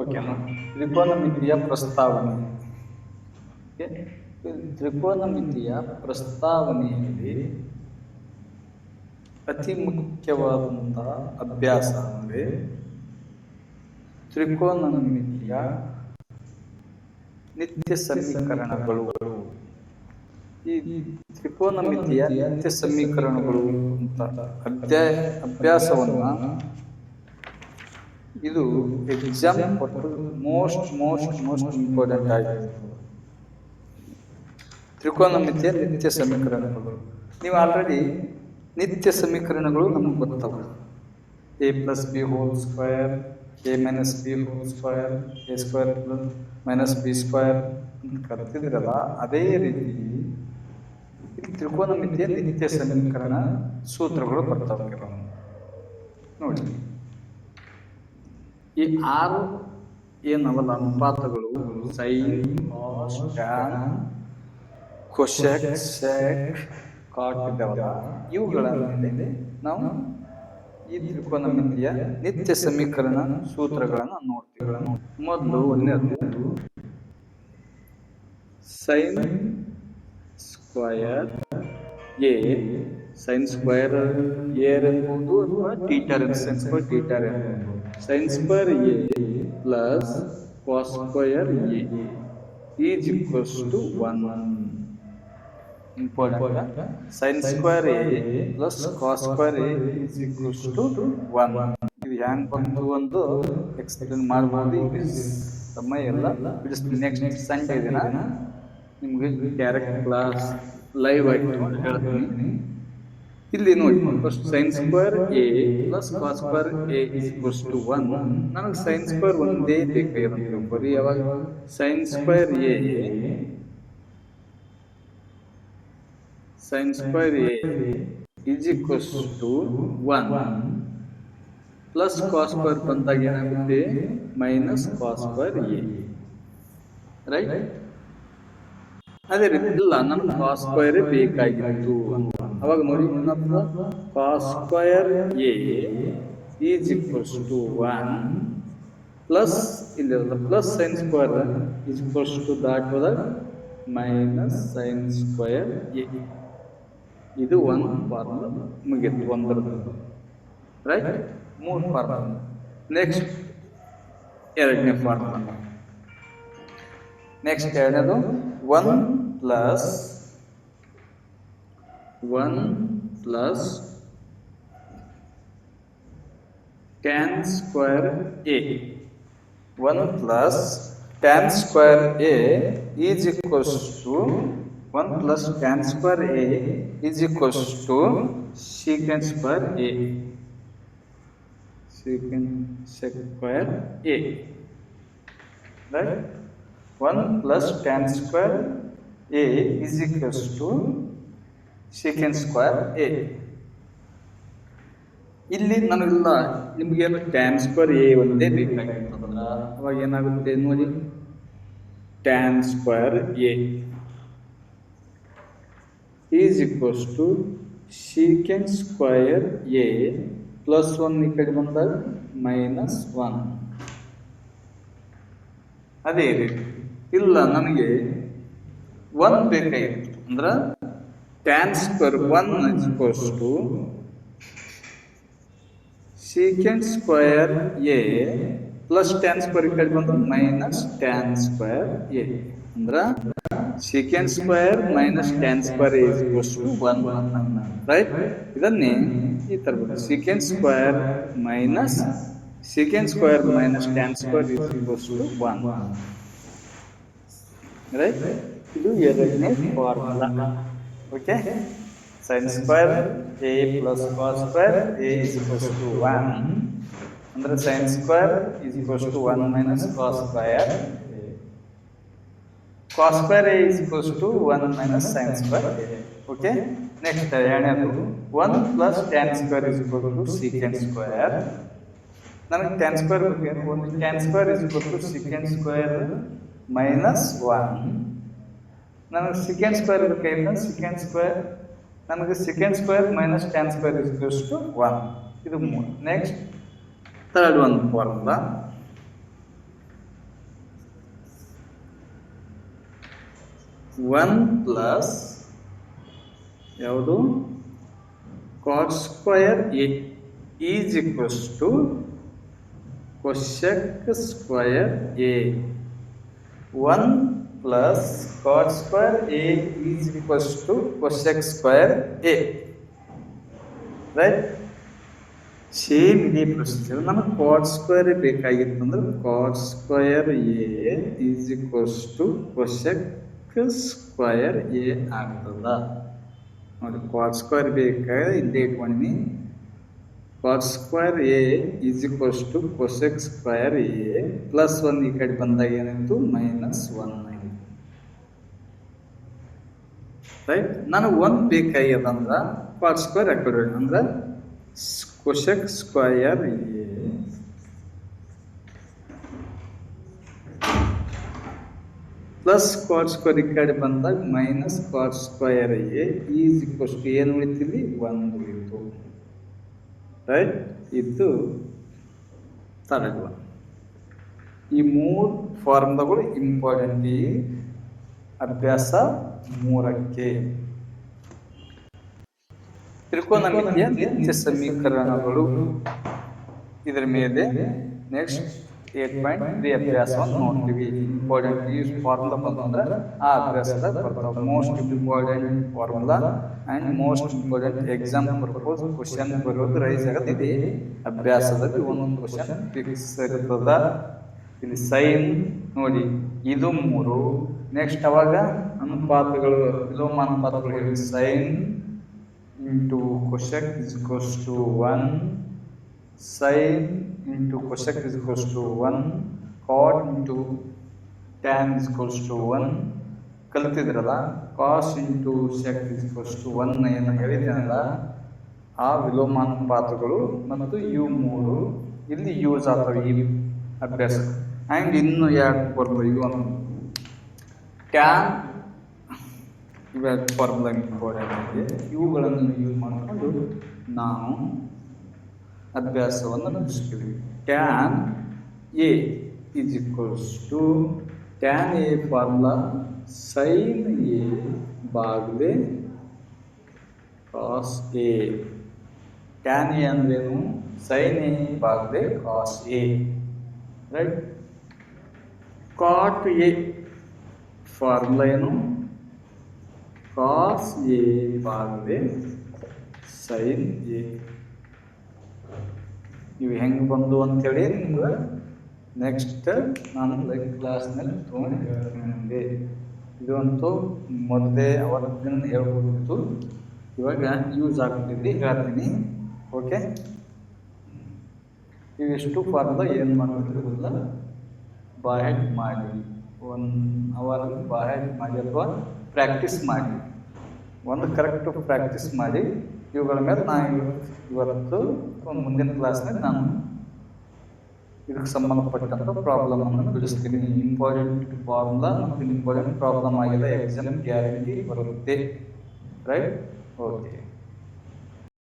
ಓಕೆನಾ. ತ್ರಿಕೋನಮಿತಿಯ ಪ್ರಸ್ತಾವನೆ. ತ್ರಿಕೋನಮಿತಿಯ ಪ್ರಸ್ತಾವನೆಯಲ್ಲಿ ಅತಿ ಮುಖ್ಯವಾದಂತಹ ಅಭ್ಯಾಸ ಅಂದರೆ ತ್ರಿಕೋನಮಿತಿಯ ನಿತ್ಯ ಸಮೀಕರಣಗಳು. ಈ ತ್ರಿಕೋನಮಿತಿಯ ನಿತ್ಯ ಸಮೀಕರಣಗಳು ಅಂತ ಅಭ್ಯಾಸವನ್ನ ಇದು ಎಕ್ಸಾಮ್ ಮೋಸ್ಟ್ ಇಂಪಾರ್ಟೆಂಟ್ ಆಗಿದೆ. ತ್ರಿಕೋನಮಿತಿಯ ನಿತ್ಯ ಸಮೀಕರಣಗಳು ನೀವು ಆಲ್ರೆಡಿ ನಿತ್ಯ ಸಮೀಕರಣಗಳು ನಮಗೆ ಗೊತ್ತವೆ. a + b² a - b² a² - b² ಅಂತ ಕರ್ತಿದ್ರಲ್ಲ, ಅದೇ ರೀತಿ ಇಲ್ಲಿ ತ್ರಿಕೋನಮಿತಿಯ ನಿತ್ಯ ಸಮೀಕರಣ ಸೂತ್ರಗಳು ಬರ್ತವೆ ಕೆಲವು. ನೋಡಿ, ಈ 6 ಏನವಲ್ಲ ಅನುಪಾತಗಳು ಸೈನ್, ಕಾಸ್, ಟ್ಯಾನ್, ಕೊಸೆಕ್, ಸೆಕ್, ಕಾಟ್ ಇದ್ದಾವಲ್ಲ, ಇವುಗಳ ಮೇಲೆ ನಾವು ಈ ತ್ರಿಕೋನಮಿತಿಯ ನಿತ್ಯ ಸಮೀಕರಣ ಸೂತ್ರಗಳನ್ನು ನೋಡ್ತೀವಿ. ಮೊದಲು ಒಂದನೇದು sine square A, sine square A ಎಂಬುದು ಅಥವಾ ಟೀಟರ್ ಸೈನ್ ಸ್ಕ್ವಯರ್ ಟೀಟರ್ ಎಂಬುದು sine square A plus cos square A is equals to 1. Important. Sine square A plus cos square A is equals to 1. ಇದು ಹ್ಯಾಂಗ್ ಬಂತು ಒಂದು explain ಮಾಡ್ಬೋದು. ಈಗ ಸಮಯ ಎಲ್ಲ ಬಿಡಿಸ್ತೀನಿ. ನೆಕ್ಸ್ಟ್ ಸಂಡೇ ದಿನ ನಿಮ್ಗೆ ಡೈರೆಕ್ಟ್ ಕ್ಲಾಸ್ ಲೈವ್ ಆಗಿ ಹೇಳ್ತೀನಿ. ಇಲ್ಲಿ ನೋಡಿ, first sine square A plus cos square A is equals to 1. ನನಗೆ ಸೈನ್ ಸ್ಕ್ವಯರ್ ಒಂದೇ ಬೇಕಾಗಿರುತ್ತೆ. ಬರೀ ಯಾವಾಗ sine square A is equals to 1 plus cos square ಬಂದಾಗ ಏನಾಗುತ್ತೆ minus cos square A, right. ಅದೇ ರೀತಿ ಇಲ್ಲ, ನಮ್ಗೆ ಕಾಸ್ ಸ್ಕ್ವಯರ್ ಬೇಕಾಗಿತ್ತು ಅಂತ ಅವಾಗ ನೋಡಿ, cos square A is equals to 1 plus ಇಲ್ಲಿ plus sine square is equals to ದಾಟೋದಾಗ ಮೈನಸ್ ಸೈನ್ ಸ್ಕ್ವಯರ್ ಎ. ಇದು ಒಂದು ಫಾರ್ಮುಲಾ ಮುಗಿತು, ಒಂದರದ್ದು, ರೈಟ್. 3 ಫಾರ್ಮುಲಾ. ನೆಕ್ಸ್ಟ್ ಎರಡನೇ ಫಾರ್ಮುಲಾ. ನೆಕ್ಸ್ಟ್ ಎರಡನೇದು 1 plus tan square A. 1 plus tan square A is equals to 1 plus tan square A is equals to secant square A. secant square A, right. 1 plus tan square A is equals to secant square A. ಇಲ್ಲಿ ನನಗೆಲ್ಲ ನಿಮ್ಗೇನು tan square A ಒಂದೇ ಬೇಕಾಗಿರ್ತದಲ್ಲ, ಅವಾಗ ಏನಾಗುತ್ತೆ ನೋಡಿ, tan square A is equals to secant square A plus 1 ಈ ಕಡೆ ಬಂದಾಗ ಮೈನಸ್ 1. ಅದೇ ರೀತಿ ಇಲ್ಲ, ನನಗೆ 1 ಬೇಕಾಗಿತ್ತು ಅಂದ್ರೆ tan square 1 is equals to secant square A plus tan square ಈ ಕಡೆ ಬಂದ್ರೆ ಮೈನಸ್ tan ಸ್ಕ್ವಯರ್ ಎ. ಅಂದ್ರೆ secant square minus tan square is equals to 1, right. ಇದನ್ನೇ ಈ ತರ ಬರುತ್ತೆ, secant square minus tan square is equals to 1, right. ಇದು ಎರಡನೇ formula. Okay, sine square A plus cos square A is equals to 1 ಅಂದ್ರೆ sine square is equals to 1 minus cos square. Cos square A is equals to 1 minus sine square A. Okay, next ಎರಡನೇದು 1 plus tan square is equal to secant square. ನನಗೆ tan square ಬೇಕು, tan square is equal to secant square minus 1. ನನಗೆ secant square ಬೇಕಾಗಿಲ್ಲ, ನನಗೆ secant square minus tan square is equals to 1. ಇದು 3. Next third ಒಂದು formula 1 plus ಯಾವುದು cot square A is equals to cosec square A. 1 plus cot square A is equals to cosec square A. Right, same ಇದೇ procedure. ನಮಗೆ cot square ಬೇಕಾಗಿತ್ತು ಅಂದ್ರೆ cot square A is equals to cosec square A ಆಗ್ತದ. ನೋಡಿ, cot square ಬೇಕಾದ್ರೆ ಇಲ್ಲೇ ಇಟ್ಕೊಂಡಿನಿ. Cot square A is equals to cosec square A plus 1 ಈ ಕಡೆ ಬಂದಾಗ ಏನಾಯ್ತು -1 ಆಯಿತು. ರೈಟ್, ನನಗೆ 1 ಬೇಕಾಗ್ಯದಂದ್ರೆ ಕಾಟ್ ಸ್ಕ್ವಯರ್ ಆ ಕಡೆ ಅಂದ್ರೆ cosec square A plus cot square ಈ ಕಡೆ ಬಂದಾಗ minus cot square A is equals to ಏನು ಉಳಿತೀವಿ 1 ಉಳಿತು. ರೈಟ್, ಇದು ಥರ್ಡ್ ಒನ್. ಈ 3 ಫಾರ್ಮ್ಗಳು ಇಂಪಾರ್ಟೆಂಟ್ ಈ ಅಭ್ಯಾಸ 3ಕ್ಕೆ. ತ್ರಿಕೋನಮಿತಿಯ ನಿತ್ಯ ಸಮೀಕರಣಗಳು ಇದರ ಮೇಲೆ ನೆಕ್ಸ್ಟ್ 8.3 ಅಭ್ಯಾಸವನ್ನು ನೋಡ್ತೀವಿ. ಇಂಪಾರ್ಟೆಂಟ್ ಈ ಫಾರ್ಮುಲಾ ಬಂತಂದ್ರೆ ಆ ಅಭ್ಯಾಸದಾಗ ಬರ್ತಾವೆ. Most important formula and most important exam purpose question ಬರೋದು ರೈಸ್ ಆಗತ್ತಿದೆ. ಅಭ್ಯಾಸದಲ್ಲಿ ಒಂದೊಂದು ಕ್ವಶನ್ ಫಿಕ್ಸ್ ಇರ್ತದ. ಇಲ್ಲಿ ಸೈನ್ ನೋಡಿ, ಇದು 3. ನೆಕ್ಸ್ಟ್ ಅವಾಗ ಅನುಪಾತಗಳು, ವಿಲೋಮಾನುಪಾತಗಳು ಹೇಳಿ. Sine into cosec is equals to 1, sine into cosec is equals to 1, cot into tan is equals to 1. ಕಲ್ತಿದ್ರಲ್ಲ, cos into sec is equals to 1 ಏನು ಹೇಳಿದ್ದೇನಲ್ಲ, ಆ ವಿಲೋಮಾನುಪಾತಗಳು ಮತ್ತು ಇವು 3 ಇಲ್ಲಿ ಯೂಸ್ ಆಗ್ತವೆ ಈ ಅಭ್ಯಾಸ. ಆ್ಯಂಡ್ ಇನ್ನು ಯಾಕೆ ಬರ್ತವೆ ಇವು ಟ್ಯಾನ್ ಇವೆರಡು ಫಾರ್ಮುಲಾ ಇಂಪಾರ್ಟೆಂಟ್ ಆಗಿದೆ. ಇವುಗಳನ್ನು ಯೂಸ್ ಮಾಡಿಕೊಂಡು ನಾವು ಅಭ್ಯಾಸವನ್ನು ಮುಗಿಸ್ತೀವಿ. Tan A is equals to tan A formula sine A ಬಾಗ್ಲೆ ಕಾಸ್ ಎ. ಟ್ಯಾನ್ ಎ ಅಂದ್ರೇನು? ಸೈನ್ ಎ ಬಾಗ್ಲೆ cos A. Right, cot A formula ಏನು? ಕಾಸ್ ಎ ಬಾಗ್ಲೆ ಸೈನ್ ಎ. ಇವು ಹೆಂಗೆ ಬಂದು ಅಂತೇಳಿ ನಿಮ್ಗೆ ನೆಕ್ಸ್ಟ್ ನಾನು ಕ್ಲಾಸ್ನಲ್ಲಿ ತೊಗೊಂಡು ಹೇಳ್ತೀನಿ. ನಿಮಗೆ ಇದು ಅಂತೂ ಮೊದಲೇ ಅವತ್ತಿನ ಹೇಳ್ಬೋದಿತ್ತು, ಇವಾಗ ಯೂಸ್ ಆಗ್ತಿದ್ದೆ ಹೇಳ್ತೀನಿ. ಓಕೆ, ಇವೆಷ್ಟು ಫಾರ್ಮುಲಾ ಏನು ಮಾಡೋದಿಲ್ಲ, ಬಾಯ್ ಮಾಡಿ 1 ಅವರ್ ಬಾಯ್ ಮಾಡಿ ಅಥವಾ ಪ್ರಾಕ್ಟೀಸ್ ಮಾಡಿ. ಒಂದು ಕರೆಕ್ಟ್ ಪ್ರಾಕ್ಟೀಸ್ ಮಾಡಿ. ಇವುಗಳ ಮೇಲೆ ನಾನು ಇವತ್ತು ಮುಂದಿನ ಕ್ಲಾಸ್ನಲ್ಲಿ ನಾನು ಇದಕ್ಕೆ ಸಂಬಂಧಪಟ್ಟಂಥ ಪ್ರಾಬ್ಲಮನ್ನು ಬಿಡಿಸ್ತೀನಿ. ಇಂಪಾರ್ಟೆಂಟ್ ಫಾರ್ಮುಲಾ ಮತ್ತು ಇಂಪಾರ್ಟೆಂಟ್ ಪ್ರಾಬ್ಲಮ್ ಆಗಿದೆ, ಎಕ್ಸಾಮ್ ಗ್ಯಾರಂಟಿ ಬರುತ್ತೆ. Right, okay.